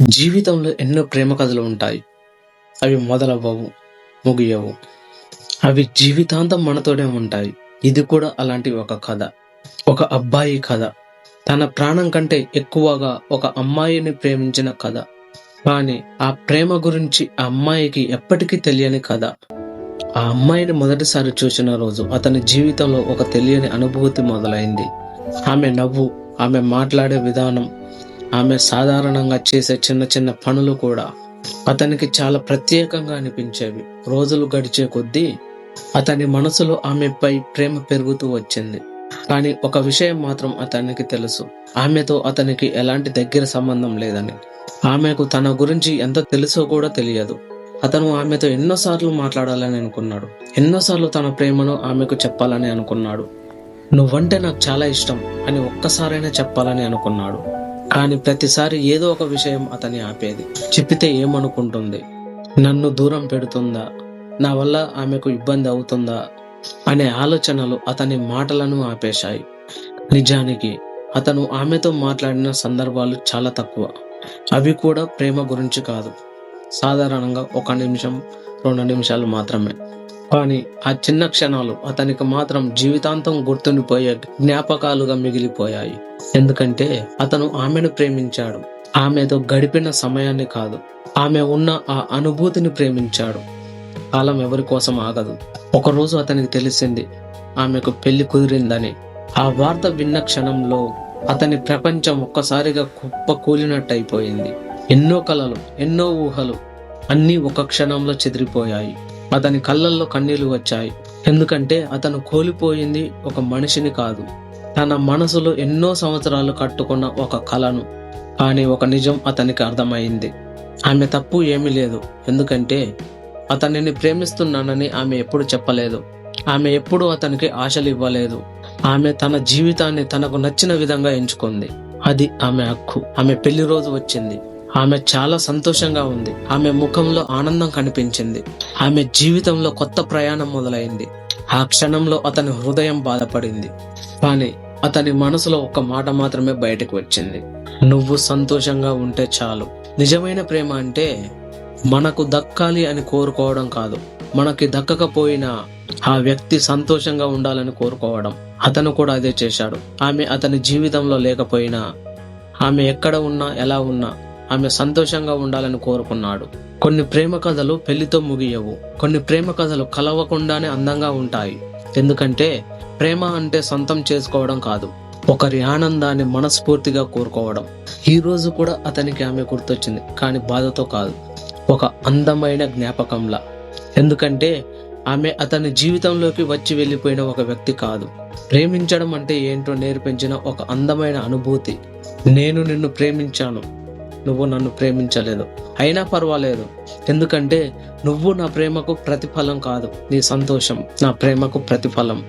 జీవితంలో ఎన్నో ప్రేమ కథలు ఉంటాయి. అవి మొదలవ్వవు, ముగియవు. అవి జీవితాంతం మనతోనే ఉంటాయి. ఇది కూడా అలాంటి ఒక కథ. ఒక అబ్బాయి కథ. తన ప్రాణం కంటే ఎక్కువగా ఒక అమ్మాయిని ప్రేమించిన కథ. కానీ ఆ ప్రేమ గురించి ఆ అమ్మాయికి ఎప్పటికీ తెలియని కథ. ఆ అమ్మాయిని మొదటిసారి చూసిన రోజు అతని జీవితంలో ఒక తెలియని అనుభూతి మొదలైంది. ఆమె నవ్వు, ఆమె మాట్లాడే విధానం, ఆమె సాధారణంగా చేసే చిన్న చిన్న పనులు కూడా అతనికి చాలా ప్రత్యేకంగా అనిపించేవి. రోజులు గడిచే కొద్దీ అతని మనసులో ఆమెపై ప్రేమ పెరుగుతూ వచ్చింది. కానీ ఒక విషయం మాత్రం అతనికి తెలుసు, ఆమెతో అతనికి ఎలాంటి దగ్గర సంబంధం లేదని. ఆమెకు తన గురించి ఎంత తెలుసో కూడా తెలియదు. అతను ఆమెతో ఎన్నోసార్లు మాట్లాడాలని అనుకున్నాడు. ఎన్నోసార్లు తన ప్రేమను ఆమెకు చెప్పాలని అనుకున్నాడు. నువ్వంటే నాకు చాలా ఇష్టం అని ఒక్కసారైనా చెప్పాలని అనుకున్నాడు. కానీ ప్రతిసారి ఏదో ఒక విషయం అతన్ని ఆపేది. చెప్పితే ఏమనుకుంటుంది, నన్ను దూరం పెడుతుందా, నా వల్ల ఆమెకు ఇబ్బంది అవుతుందా అనే ఆలోచనలు అతని మాటలను ఆపేశాయి. నిజానికి అతను ఆమెతో మాట్లాడిన సందర్భాలు చాలా తక్కువ. అవి కూడా ప్రేమ గురించి కాదు. సాధారణంగా 1 నిమిషం 2 నిమిషాలు మాత్రమే. కానీ ఆ చిన్న క్షణాలు అతనికి మాత్రం జీవితాంతం గుర్తుండిపోయే జ్ఞాపకాలుగా మిగిలిపోయాయి. ఎందుకంటే అతను ఆమెను ప్రేమించాడు. ఆమెతో గడిపిన సమయాన్ని కాదు, ఆమె ఉన్న ఆ అనుభూతిని ప్రేమించాడు. కాలం ఎవరి కోసం ఆగదు. ఒకరోజు అతనికి తెలిసింది, ఆమెకు పెళ్లి కుదిరిందని. ఆ వార్త విన్న క్షణంలో అతని ప్రపంచం ఒక్కసారిగా కుప్ప కూలినట్టయిపోయింది. ఎన్నో కలలు, ఎన్నో ఊహలు అన్నీ ఒక క్షణంలో చెదిరిపోయాయి. అతని కళ్ళల్లో కన్నీళ్లు వచ్చాయి. ఎందుకంటే అతను కోల్పోయింది ఒక మనిషిని కాదు, తన మనసులో ఎన్నో సంవత్సరాలు కట్టుకున్న ఒక కలను. కానీ ఒక నిజం అతనికి అర్థమైంది, ఆమె తప్పు ఏమీ లేదు. ఎందుకంటే అతనిని ప్రేమిస్తున్నానని ఆమె ఎప్పుడు చెప్పలేదు. ఆమె ఎప్పుడు అతనికి ఆశలు ఇవ్వలేదు. ఆమె తన జీవితాన్ని తనకు నచ్చిన విధంగా ఎంచుకుంది. అది ఆమె హక్కు. ఆమె పెళ్లి రోజు వచ్చింది. ఆమె చాలా సంతోషంగా ఉంది. ఆమె ముఖంలో ఆనందం కనిపించింది. ఆమె జీవితంలో కొత్త ప్రయాణం మొదలైంది. ఆ క్షణంలో అతని హృదయం బాధపడింది. కానీ అతని మనసులో ఒక మాట మాత్రమే బయటకు వచ్చింది, నువ్వు సంతోషంగా ఉంటే చాలు. నిజమైన ప్రేమ అంటే మనకు దక్కాలి అని కోరుకోవడం కాదు, మనకి దక్కకపోయినా ఆ వ్యక్తి సంతోషంగా ఉండాలని కోరుకోవడం. అతను కూడా అదే చేశాడు. ఆమె అతని జీవితంలో లేకపోయినా, ఆమె ఎక్కడ ఉన్నా ఎలా ఉన్నా ఆమె సంతోషంగా ఉండాలని కోరుకున్నాడు. కొన్ని ప్రేమ కథలు పెళ్లితో ముగియవు. కొన్ని ప్రేమ కథలు కలవకుండానే అందంగా ఉంటాయి. ఎందుకంటే ప్రేమ అంటే సొంతం చేసుకోవడం కాదు, ఒకరి ఆనందాన్ని మనస్ఫూర్తిగా కోరుకోవడం. ఈ రోజు కూడా అతనికి ఆమె గుర్తొచ్చింది, కానీ బాధతో కాదు, ఒక అందమైన జ్ఞాపకంలా. ఎందుకంటే ఆమె అతని జీవితంలోకి వచ్చి వెళ్ళిపోయిన ఒక వ్యక్తి కాదు, ప్రేమించడం అంటే ఏంటో నేర్పించిన ఒక అందమైన అనుభూతి. నేను నిన్ను ప్రేమించాను, నువ్వు నన్ను ప్రేమించలేదు, అయినా పర్వాలేదు. ఎందుకంటే నువ్వు నా ప్రేమకు ప్రతిఫలం కాదు, నీ సంతోషం నా ప్రేమకు ప్రతిఫలం.